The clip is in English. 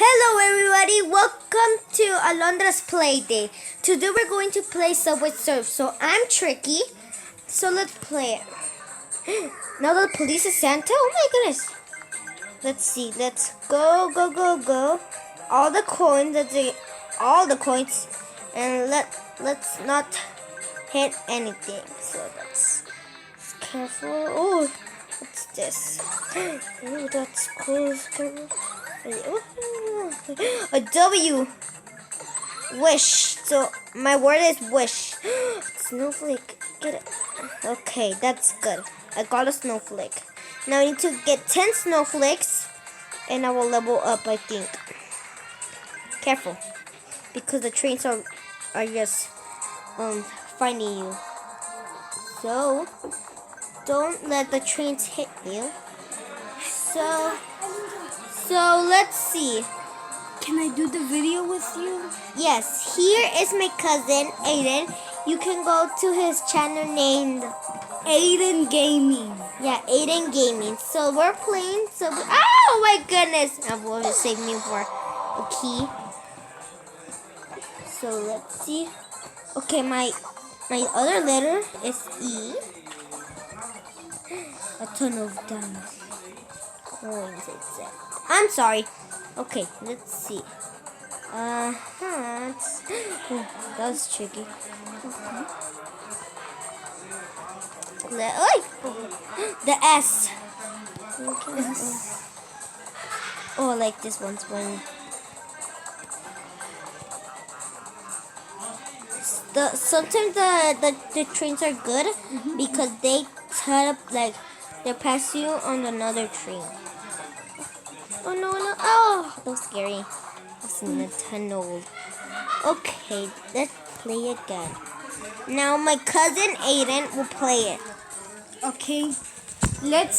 Hello everybody, welcome to Alondra's Play Day. Today we're going to play Subway Surf. So I'm Tricky, so let's play it. Now the police is Santa? Oh my goodness. Let's see, let's go. All the coins, and let's not hit anything. So let's careful. Oh, what's this? Oh, that's cool. A W. Wish. So my word is wish. Snowflake. Get it. Okay, that's good. I got a snowflake. Now I need to get 10 snowflakes and I will level up, I think. Careful. Because the trains are just finding you. So don't let the trains hit you. So let's see. Can I do the video with you? Yes, here is my cousin Aiden. You can go to his channel named Aiden Gaming. Yeah, Aiden Gaming. So we're playing. Oh my goodness! I will just save me for a key. So let's see. Okay, my other letter is E. A ton of diamonds. Coins, it said. I'm sorry. Okay, let's see. That was tricky. The S. Oh, like this one's one. Sometimes the trains are good because they set up like they pass you on another train. Oh no! Oh, that was scary. It's in the tunnel. Okay, let's play again. Now my cousin Aiden will play it. Okay, let's see.